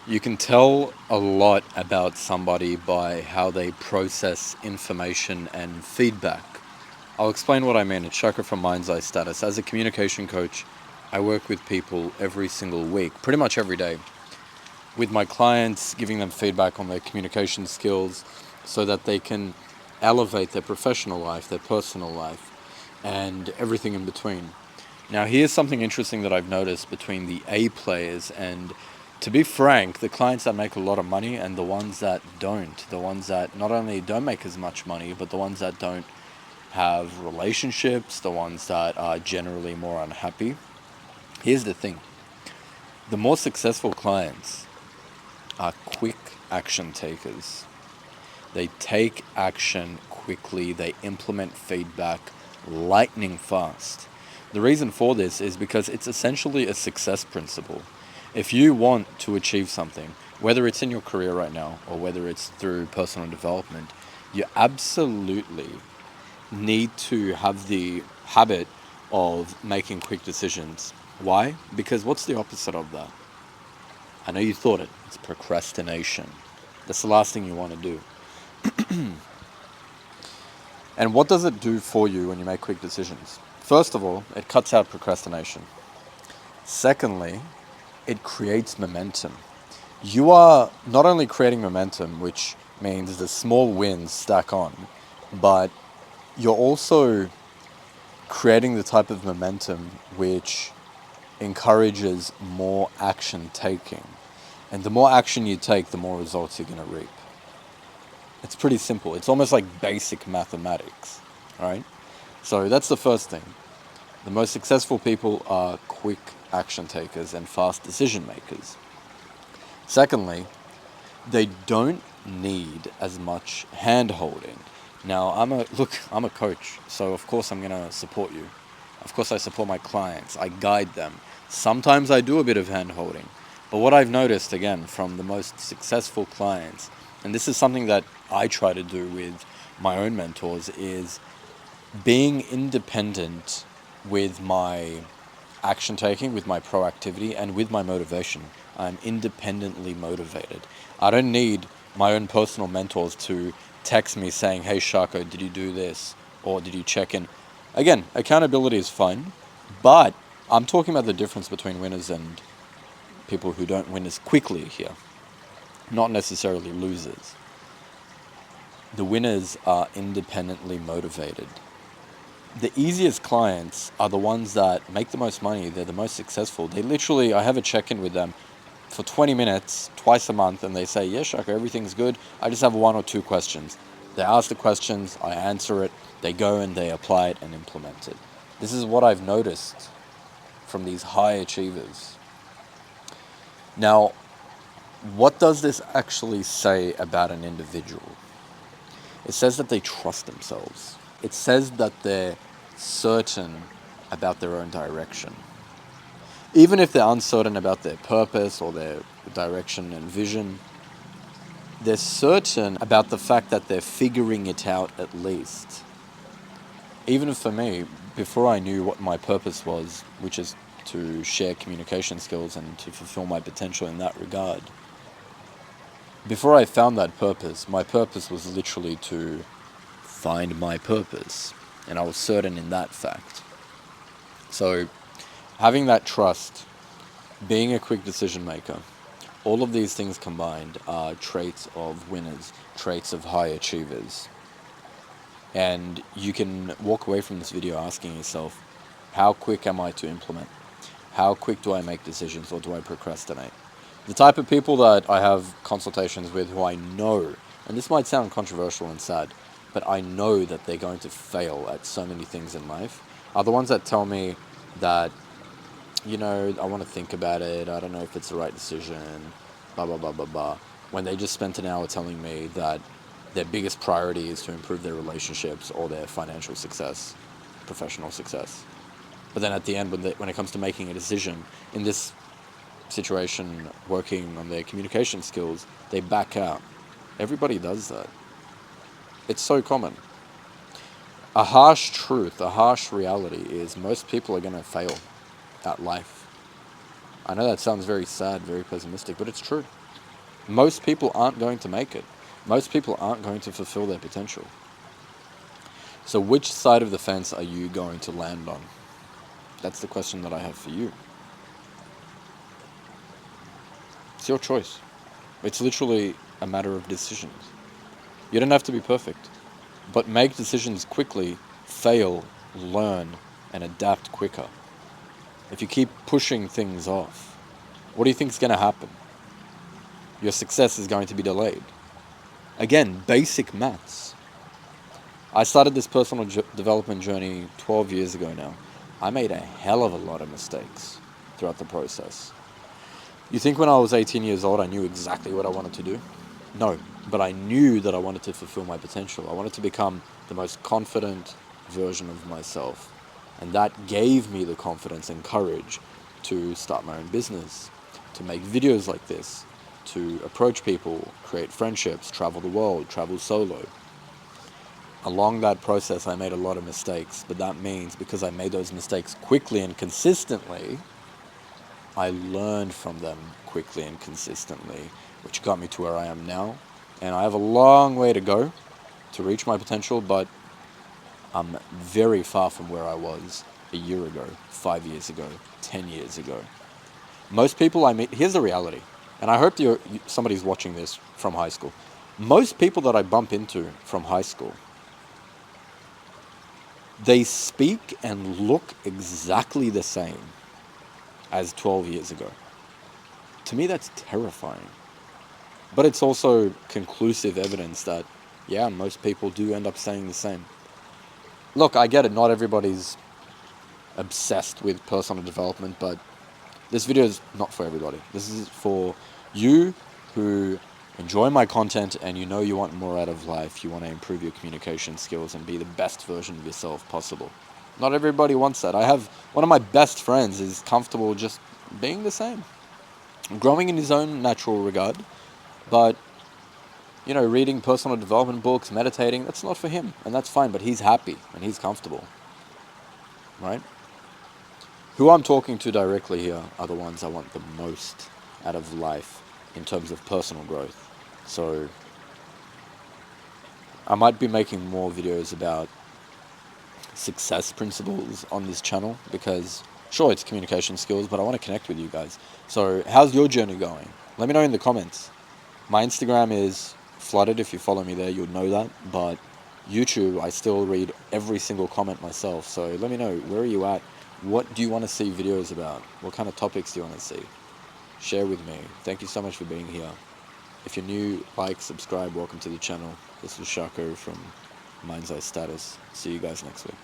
You can tell a lot about somebody by how they process information and feedback. I'll explain what I mean. It's Shaka from Mind's Eye Status. As a communication coach, I work with people every single week, pretty much every day, with my clients, giving them feedback on their communication skills so that they can elevate their professional life, their personal life, and everything in between. Now, here's something interesting that I've noticed between the A players and, to be frank, the clients that make a lot of money and the ones that don't. The ones that not only don't make as much money, but the ones that don't have relationships, the ones that are generally more unhappy. Here's the thing: the more successful clients are quick action takers. They take action quickly, they implement feedback lightning fast. The reason for this is because it's essentially a success principle. If you want to achieve something, whether it's in your career right now or whether it's through personal development, you absolutely need to have the habit of making quick decisions. Why? Because what's the opposite of that? I know you thought it. It's procrastination. That's the last thing you want to do. And what does it do for you when you make quick decisions? First of all, it cuts out procrastination. Secondly, it creates momentum. You are not only creating momentum, which means the small wins stack on, but you're also creating the type of momentum which encourages more action taking. And the more action you take, the more results you're going to reap. It's pretty simple. It's almost like basic mathematics, right? So that's the first thing. The most successful people are quick action takers and fast decision makers. Secondly, they don't need as much hand holding. Now, I'm a coach, so of course I'm going to support you. Of course I support my clients. I guide them. Sometimes I do a bit of hand holding. But what I've noticed again from the most successful clients, and this is something that I try to do with my own mentors, is being independent with my action taking, with my proactivity, and with my motivation. I'm independently motivated. I don't need my own personal mentors to text me saying, "Hey, Shako, did you do this? Or did you check in?" Again, accountability is fine, but I'm talking about the difference between winners and people who don't win as quickly here, not necessarily losers. The winners are independently motivated. The easiest clients are the ones that make the most money. They're the most successful. They literally, I have a check-in with them for 20 minutes, twice a month, and they say, "Yes, Shaka, everything's good. I just have one or two questions." They ask the questions, I answer it, they go and they apply it and implement it. This is what I've noticed from these high achievers. Now, what does this actually say about an individual? It says that they trust themselves. It says that they're certain about their own direction. Even if they're uncertain about their purpose or their direction and vision, they're certain about the fact that they're figuring it out at least. Even for me, before I knew what my purpose was, which is to share communication skills and to fulfill my potential in that regard, before I found that purpose, my purpose was literally to find my purpose. And I was certain in that fact. So, having that trust, being a quick decision maker, all of these things combined are traits of winners, traits of high achievers. And you can walk away from this video asking yourself, how quick am I to implement? How quick do I make decisions, or do I procrastinate? The type of people that I have consultations with who I know, and this might sound controversial and sad, but I know that they're going to fail at so many things in life, are the ones that tell me that, I want to think about it, I don't know if it's the right decision, blah, blah, blah, blah, blah. When they just spent an hour telling me that their biggest priority is to improve their relationships or their financial success, professional success. But then at the end, when it comes to making a decision, in this situation, working on their communication skills, they back out. Everybody does that. It's so common. A harsh truth, a harsh reality is most people are going to fail at life. I know that sounds very sad, very pessimistic, but it's true. Most people aren't going to make it. Most people aren't going to fulfill their potential. So which side of the fence are you going to land on? That's the question that I have for you. It's your choice. It's literally a matter of decisions. You don't have to be perfect, but make decisions quickly, fail, learn, and adapt quicker. If you keep pushing things off, what do you think is going to happen? Your success is going to be delayed. Again, basic maths. I started this personal development journey 12 years ago now. I made a hell of a lot of mistakes throughout the process. You think when I was 18 years old, I knew exactly what I wanted to do? No, but I knew that I wanted to fulfill my potential. I wanted to become the most confident version of myself. And that gave me the confidence and courage to start my own business, to make videos like this, to approach people, create friendships, travel the world, travel solo. Along that process, I made a lot of mistakes, but that means because I made those mistakes quickly and consistently, I learned from them quickly and consistently, which got me to where I am now. And I have a long way to go to reach my potential, but I'm very far from where I was a year ago, 5 years ago, 10 years ago. Most people I meet, here's the reality, and I hope somebody's watching this from high school. Most people that I bump into from high school, they speak and look exactly the same as 12 years ago. To me, that's terrifying. But it's also conclusive evidence that, yeah, most people do end up saying the same. Look, I get it, not everybody's obsessed with personal development, but this video is not for everybody. This is for you who enjoy my content and you know you want more out of life. You want to improve your communication skills and be the best version of yourself possible. Not everybody wants that. I have one of my best friends is comfortable just being the same, growing in his own natural regard, but reading personal development books, meditating, that's not for him, and that's fine, but he's happy and he's comfortable, right? Who I'm talking to directly here are the ones I want the most out of life in terms of personal growth. So I might be making more videos about success principles on this channel because, sure, it's communication skills, but I want to connect with you guys. So how's your journey going? Let me know in the comments. My Instagram is flooded. If you follow me there, you'll know that. But YouTube, I still read every single comment myself. So let me know, where are you at? What do you want to see videos about? What kind of topics do you want to see? Share with me. Thank you so much for being here. If you're new, like, subscribe, welcome to the channel. This is Shako from Mind's Eye Status. See you guys next week.